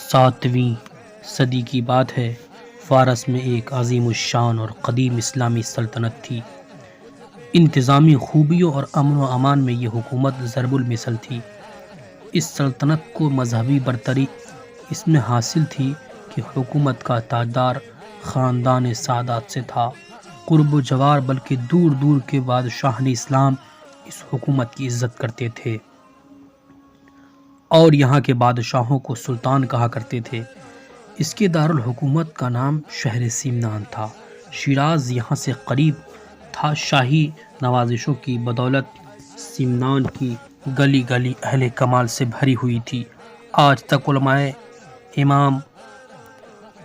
7ویں صدی کی بات ہے۔ فارس میں ایک عظیم الشان اور قدیم اسلامی سلطنت تھی۔ انتظامی خوبیوں اور امن و امان میں یہ حکومت ضرب المثل تھی۔ اس سلطنت کو مذہبی برتری اس میں حاصل تھی کہ حکومت کا تاجدار خاندان سادات سے تھا۔ قرب و جوار بلکہ دور دور کے بادشاہان اسلام اس حکومت کی عزت کرتے تھے اور یہاں کے بادشاہوں کو سلطان کہا کرتے تھے۔ اس کے دارالحکومت کا نام شہر سمنان تھا۔ شیراز یہاں سے قریب تھا۔ شاہی نوازشوں کی بدولت سمنان کی گلی گلی اہل کمال سے بھری ہوئی تھی۔ آج تک علماء امام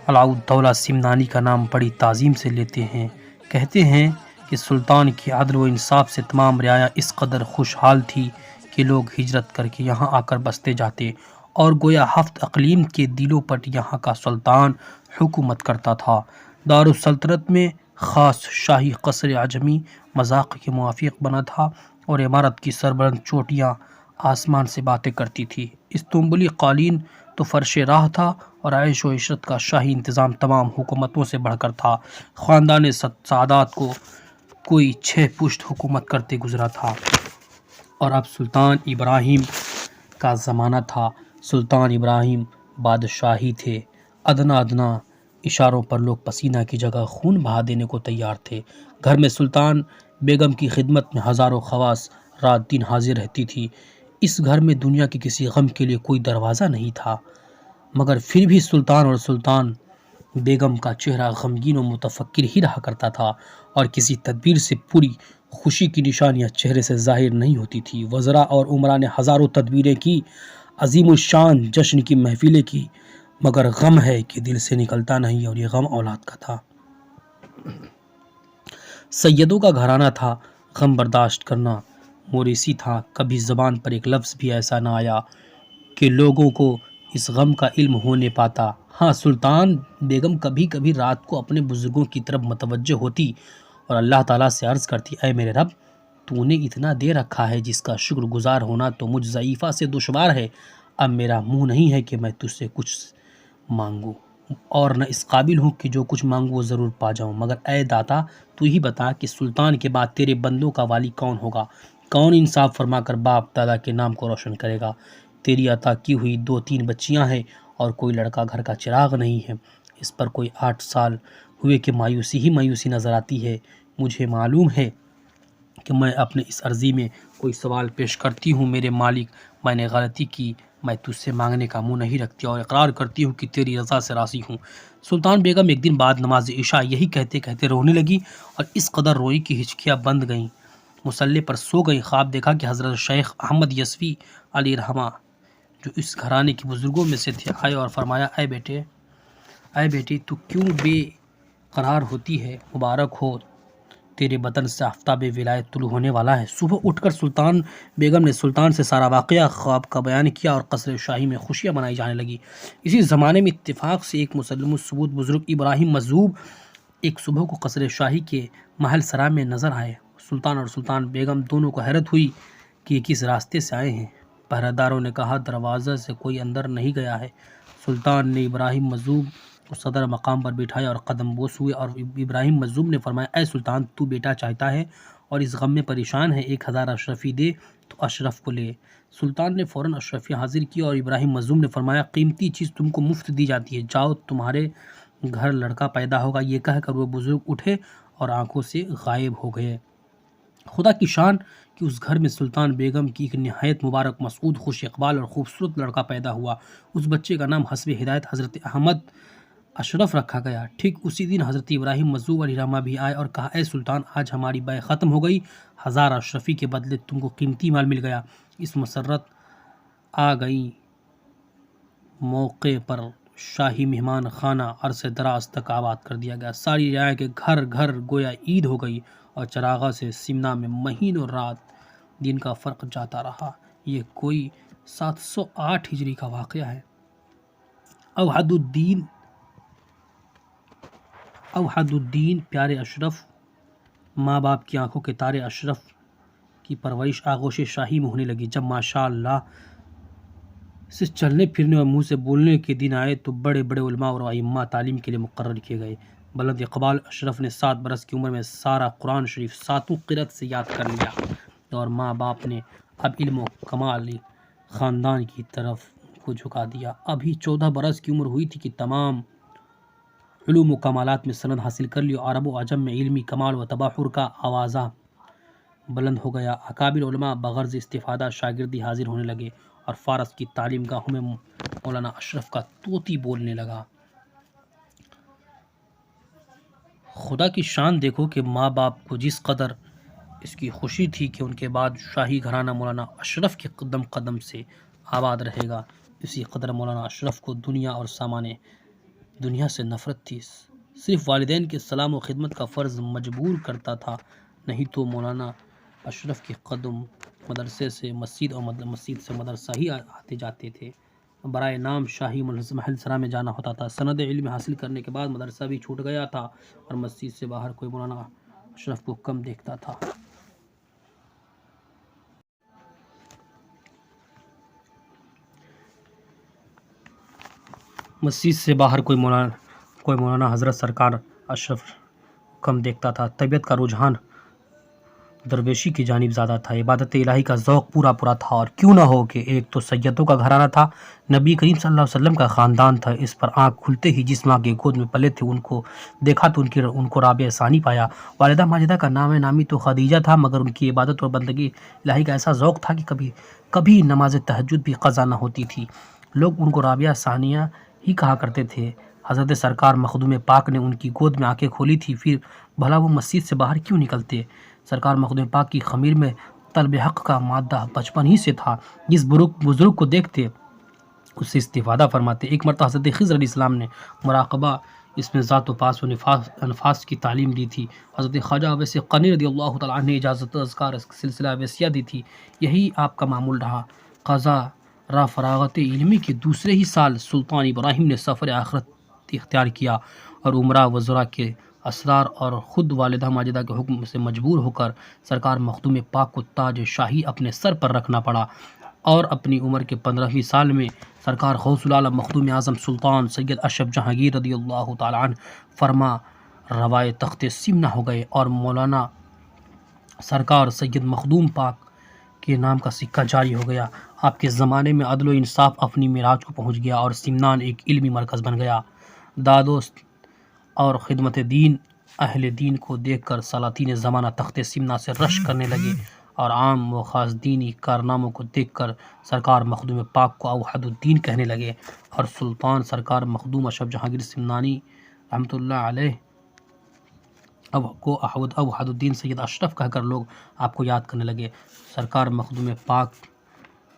علاء الدولہ سمنانی کا نام بڑی تعظیم سے لیتے ہیں۔ کہتے ہیں کہ سلطان کی عدل و انصاف سے تمام رعایا اس قدر خوشحال تھی کہ لوگ ہجرت کر کے یہاں آ کر بستے جاتے اور گویا 7 اقلیم کے دلوں پر یہاں کا سلطان حکومت کرتا تھا۔ دارالسلطنت میں خاص شاہی قصر عجمی مذاق کے موافق بنا تھا اور عمارت کی سربلند چوٹیاں آسمان سے باتیں کرتی تھی۔ استنبولی قالین تو فرش راہ تھا اور عیش و عشرت کا شاہی انتظام تمام حکومتوں سے بڑھ کر تھا۔ خاندان سادات کو کوئی 6 پشت حکومت کرتے گزرا تھا اور اب سلطان ابراہیم کا زمانہ تھا۔ سلطان ابراہیم بادشاہی تھے۔ ادنا ادنا اشاروں پر لوگ پسینہ کی جگہ خون بہا دینے کو تیار تھے۔ گھر میں سلطان بیگم کی خدمت میں ہزاروں خواص رات دن حاضر رہتی تھی۔ اس گھر میں دنیا کے کسی غم کے لیے کوئی دروازہ نہیں تھا، مگر پھر بھی سلطان اور سلطان بیگم کا چہرہ غمگین و متفکر ہی رہا کرتا تھا اور کسی تدبیر سے پوری خوشی کی نشانیاں چہرے سے ظاہر نہیں ہوتی تھی۔ وزراء اور عمرا نے ہزاروں تدبیریں کی، عظیم الشان جشن کی محفلیں کی، مگر غم ہے کہ دل سے نکلتا نہیں اور یہ غم اولاد کا تھا۔ سیدوں کا گھرانہ تھا، غم برداشت کرنا موریثی تھا۔ کبھی زبان پر ایک لفظ بھی ایسا نہ آیا کہ لوگوں کو اس غم کا علم ہونے پاتا۔ ہاں، سلطان بیگم کبھی کبھی رات کو اپنے بزرگوں کی طرف متوجہ ہوتی اور اللہ تعالیٰ سے عرض کرتی، اے میرے رب، تو نے اتنا دے رکھا ہے جس کا شکر گزار ہونا تو مجھ ضعیفہ سے دشوار ہے۔ اب میرا منہ نہیں ہے کہ میں تجھ سے کچھ مانگوں اور نہ اس قابل ہوں کہ جو کچھ مانگوں وہ ضرور پا جاؤں، مگر اے داتا، تو ہی بتا کہ سلطان کے بعد تیرے بندوں کا والی کون ہوگا؟ کون انصاف فرما کر باپ دادا کے نام کو روشن کرے گا؟ تیری عطا کی ہوئی 2-3 بچیاں ہیں اور کوئی لڑکا گھر کا چراغ نہیں ہے۔ اس پر کوئی 8 سال ہوئے کہ مایوسی ہی مایوسی نظر آتی ہے۔ مجھے معلوم ہے کہ میں اپنے اس عرضی میں کوئی سوال پیش کرتی ہوں، میرے مالک، میں نے غلطی کی، میں تجھ سے مانگنے کا منہ نہیں رکھتی اور اقرار کرتی ہوں کہ تیری رضا سے راضی ہوں۔ سلطان بیگم ایک دن بعد نماز عشاء یہی کہتے کہتے رونے لگی اور اس قدر روئی کہ ہچکیاں بند گئیں، مصلے پر سو گئیں۔ خواب دیکھا کہ حضرت شیخ احمد یسوی علیہ رحمہ جو اس گھرانے کے بزرگوں میں سے تھے آئے اور فرمایا، اے بیٹی تو کیوں بے قرار ہوتی ہے؟ مبارک ہو، تیرے بدن سے آفتاب ولایت طلوع ہونے والا ہے۔ صبح اٹھ کر سلطان بیگم نے سلطان سے سارا واقعہ خواب کا بیان کیا اور قصر شاہی میں خوشیاں منائی جانے لگی۔ اسی زمانے میں اتفاق سے ایک مسلم الثبوت بزرگ ابراہیم مجذوب ایک صبح کو قصر شاہی کے محل سرا میں نظر آئے۔ سلطان اور سلطان بیگم دونوں کو حیرت ہوئی کہ یہ کس راستے سے آئے ہیں۔ پہرہ داروں نے کہا دروازے سے کوئی اندر نہیں گیا ہے۔ سلطان نے ابراہیم مجذوب کو صدر مقام پر بٹھایا اور قدم بوس ہوئے اور ابراہیم مجذوب نے فرمایا، اے سلطان، تو بیٹا چاہتا ہے اور اس غم میں پریشان ہے، 1000 اشرفی دے تو اشرف کو لے۔ سلطان نے فوراً اشرفی حاضر کی اور ابراہیم مجذوب نے فرمایا، قیمتی چیز تم کو مفت دی جاتی ہے، جاؤ تمہارے گھر لڑکا پیدا ہوگا۔ یہ کہہ کر وہ بزرگ اٹھے اور آنکھوں سے غائب ہو گئے۔ خدا کی شان کہ اس گھر میں سلطان بیگم کی ایک نہایت مبارک، مسعود، خوش اقبال اور خوبصورت لڑکا پیدا ہوا۔ اس بچے کا نام حسب ہدایت حضرت احمد اشرف رکھا گیا۔ ٹھیک اسی دن حضرت ابراہیم مجذوب علیہ الرحمہ بھی آئے اور کہا، اے سلطان، آج ہماری بیع ختم ہو گئی، 1000 اشرفی کے بدلے تم کو قیمتی مال مل گیا۔ اس مسرت آ گئی موقع پر شاہی مہمان خانہ عرصہ دراز تک آباد کر دیا گیا۔ ساری رعایا کے گھر گھر گویا عید ہو گئی اور چراغاں سے سمنا میں مہینوں رات دن کا فرق جاتا رہا۔ یہ کوئی 708 ہجری کا واقعہ ہے۔ اوحد الدین پیارے اشرف، ماں باپ کی آنکھوں کے تارے اشرف کی پرورش آغوش شاہی میں ہونے لگی۔ جب ماشاء اللہ سے چلنے پھرنے اور منہ سے بولنے کے دن آئے تو بڑے بڑے علماء اور ائمہ تعلیم کے لیے مقرر کیے گئے۔ بلند اقبال اشرف نے 7 برس کی عمر میں سارا قرآن شریف 7 قرأت سے یاد کر لیا، اور ماں باپ نے اب علم و کمال خاندان کی طرف کو جھکا دیا۔ ابھی 14 برس کی عمر ہوئی تھی کہ تمام علوم و کمالات میں سند حاصل کر لی، عرب و عجم میں علمی کمال و تبحر کا آوازہ بلند ہو گیا۔ اکابر علماء بغرض استفادہ شاگردی حاضر ہونے لگے، اور فارس کی تعلیم گاہوں میں مولانا اشرف کا طوطی بولنے لگا۔ خدا کی شان دیکھو کہ ماں باپ کو جس قدر اس کی خوشی تھی کہ ان کے بعد شاہی گھرانہ مولانا اشرف کے قدم قدم سے آباد رہے گا، اسی قدر مولانا اشرف کو دنیا اور سامان دنیا سے نفرت تھی۔ صرف والدین کے سلام و خدمت کا فرض مجبور کرتا تھا، نہیں تو مولانا اشرف کے قدم مدرسے سے مسجد اور مسجد سے مدرسہ ہی آتے جاتے تھے۔ برائے نام شاہی محل سرا میں جانا ہوتا تھا۔ سند علم حاصل کرنے کے بعد مدرسہ بھی چھوٹ گیا تھا، اور مسجد سے باہر کوئی مولانا اشرف کو کم دیکھتا تھا۔ مسجد سے باہر کوئی مولانا حضرت سرکار اشرف کم دیکھتا تھا۔ طبیعت کا رجحان درویشی کی جانب زیادہ تھا، عبادت الہی کا ذوق پورا تھا، اور کیوں نہ ہو کہ ایک تو سیدوں کا گھرانہ تھا، نبی کریم صلی اللہ علیہ وسلم کا خاندان تھا۔ اس پر آنکھ کھلتے ہی جس ماں کے گود میں پلے تھے ان کو دیکھا تو ان کو رابعہ ثانی پایا۔ والدہ ماجدہ کا نام نامی تو خدیجہ تھا، مگر ان کی عبادت اور بندگی الہی کا ایسا ذوق تھا کہ کبھی نماز تہجد بھی قضا نہ ہوتی تھی۔ لوگ ان کو رابعہ ثانیہ ہی کہا کرتے تھے۔ حضرت سرکار مخدوم پاک نے ان کی گود میں آنکھیں کھولی تھی، پھر بھلا وہ مسجد سے باہر کیوں نکلتے؟ سرکار مخدوم پاک کی خمیر میں طلب حق کا مادہ بچپن ہی سے تھا، جس بزرگ کو دیکھتے اس سے استفادہ فرماتے۔ ایک مرتبہ حضرت خضر علیہ السلام نے مراقبہ، اس میں ذات و پاس و انفاس کی تعلیم دی تھی۔ حضرت خواجہ اویس قانی رضی اللہ تعالیٰ عنہ نے اجازت اذکار سلسلہ اویسیہ دی تھی، یہی آپ کا معمول رہا۔ قضا را فراغت علمی کے دوسرے ہی سال سلطان ابراہیم نے سفر آخرت اختیار کیا، اور عمرہ وزراء کے اسرار اور خود والدہ ماجدہ کے حکم سے مجبور ہو کر سرکار مخدوم پاک کو تاج شاہی اپنے سر پر رکھنا پڑا، اور اپنی عمر کے 15ویں سال میں سرکار غوث العالم مخدوم اعظم سلطان سید اشرف جہانگیر رضی اللہ تعالیٰ عنہ فرما روائے تخت سمنہ ہو گئے، اور مولانا سرکار سید مخدوم پاک کے نام کا سکہ جاری ہو گیا۔ آپ کے زمانے میں عدل و انصاف اپنی معراج کو پہنچ گیا، اور سمنان ایک علمی مرکز بن گیا۔ دادوست اور خدمت دین اہل دین کو دیکھ کر سلاطین زمانہ تخت سمنہ سے رش کرنے لگے، اور عام و خاص دینی کارناموں کو دیکھ کر سرکار مخدوم پاک کو اوحد الدین کہنے لگے، اور سلطان سرکار مخدوم اشرف جہانگیر سمنانی رحمۃ اللہ علیہ کو اوحد الدین سید اشرف کہہ کر لوگ آپ کو یاد کرنے لگے۔ سرکار مخدوم پاک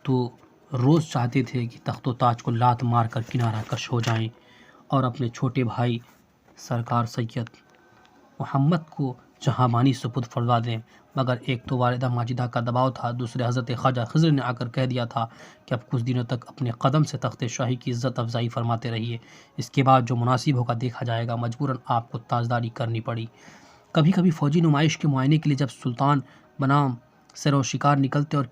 تو روز چاہتے تھے کہ تخت و تاج کو لات مار کر کنارہ کش ہو جائیں، اور اپنے چھوٹے بھائی سرکار سید محمد کو جہاں بانی سپرد فرما دیں، مگر ایک تو والدہ ماجدہ کا دباؤ تھا، دوسرے حضرت خواجہ خضر نے آ کر کہہ دیا تھا کہ اب کچھ دنوں تک اپنے قدم سے تخت شاہی کی عزت افزائی فرماتے رہیے، اس کے بعد جو مناسب ہوگا دیکھا جائے گا۔ مجبوراً آپ کو تاجداری کرنی پڑی۔ کبھی کبھی فوجی نمائش کے معائنے کے لیے جب سلطان بنام سیر و شکار نکلتے اور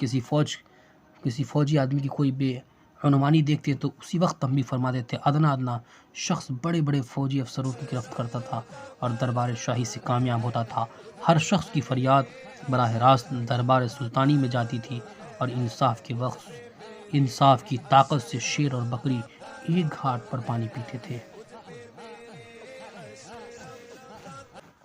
کسی فوجی آدمی کی کوئی بے عنوانی دیکھتے تو اسی وقت تنبیہ فرما دیتے۔ ادنا شخص بڑے بڑے فوجی افسروں کی گرفت کرتا تھا اور دربار شاہی سے کامیاب ہوتا تھا۔ ہر شخص کی فریاد براہ راست دربار سلطانی میں جاتی تھی، اور انصاف کی طاقت سے شیر اور بکری ایک گھاٹ پر پانی پیتے تھے۔